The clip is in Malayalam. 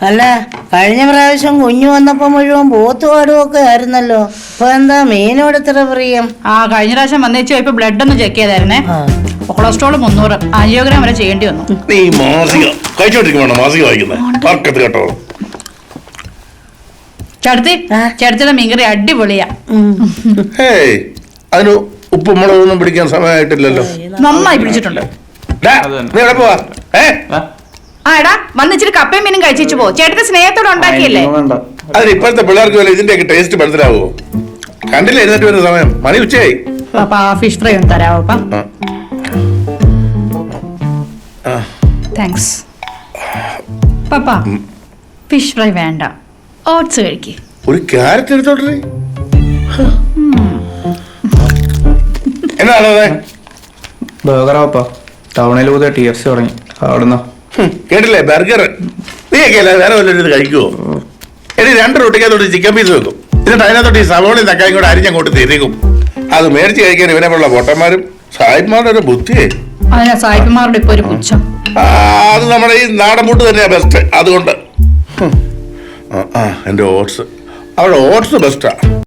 അല്ല കഴിഞ്ഞ പ്രാവശ്യം കുഞ്ഞു വന്നപ്പോ മുഴുവൻ പോത്തുപാടും ഒക്കെ ആയിരുന്നല്ലോ. ഇപ്പൊ എന്താ മീനോട് ഇത്ര പ്രിയം? കഴിഞ്ഞ പ്രാവശ്യം വന്നേച്ചു ഇപ്പൊ ബ്ലഡ് ഒന്ന് ചെക്ക് ചെയ്തായിരുന്നേ. കൊളസ്ട്രോൾ 300, ആൻജിയോഗ്രാം വരെ ചെയ്യേണ്ടി വന്നു. നീ മാസിക കഴിച്ചോണ്ടിരിക്കുവാണോ മാസിക വായിക്കുന്നത്? കേട്ടോ ചേട്ടത്തിയുടെ മീൻകറി അടിപൊളിയാ. അതിന് ഉപ്പും മുളകൊന്നും പിടിക്കാൻ സമയമായിട്ടില്ലല്ലോ. നന്നായി പിടിച്ചിട്ടുണ്ട്. എടാ വന്നിച്ചിട്ട് കപ്പയും മീനും കഴിച്ചു പോ. ചേട്ടത്തെ സ്നേഹത്തോടെ ഉണ്ടാക്കിയല്ലേ. അതിന് ഇപ്പോഴത്തെ പിള്ളേർക്ക് വല്ല ഇതിന്റെയൊക്കെ ടേസ്റ്റ് മനസ്സിലാവോ? കണ്ടില്ല എഴുന്നേറ്റ് വരുന്ന സമയം, മണി ഉച്ചയായി. ഫിഷ് ഫ്രൈ ഒന്ന് തരാവോ? താങ്ക്സ്. പപ്പ ഫിഷ് ഫ്രൈ വേണ്ട, ഓട്സ് കഴിക്ക്. ഒരു ക്യാരറ്റ് എടുത്തോട്ടെ. എന്നാണ് ബർഗറാപ്പാ, ടൗണിൽ പോയി TFC തുടങ്ങി അവിടുന്ന്. കേട്ടില്ലേ ബർഗർ? നീയൊക്കെ അല്ല വേറെ വല്ലതും കഴിക്കുവോ? എടി 2 റൊട്ടിക്കകത്തോട്ട് ചിക്കൻ പീസ് വെക്കും, എന്നിട്ട് അതിനകത്തോട്ട് ഈ സവോളയും തക്കാളിയും കൂടെ അരിഞ്ഞങ്ങോട്ട് തിരികും. അത് മേടിച്ച് കഴിക്കാൻ ഇവനെ പോലുള്ള പൊട്ടന്മാരും സായിപ്പ്മാരുടെ ഒരു ബുദ്ധിയേ. അതിനാ സായിപ്പന്മാരുടെ ഇപ്പൊ ഒരു പുച്ഛം. അത് നമ്മുടെ ഈ നാടൻ ഫുഡ് തന്നെയാ ബെസ്റ്റ്. അതുകൊണ്ട് എന്റെ ഓട്സ്, അവളുടെ ഓട്സ് ബെസ്റ്റാ.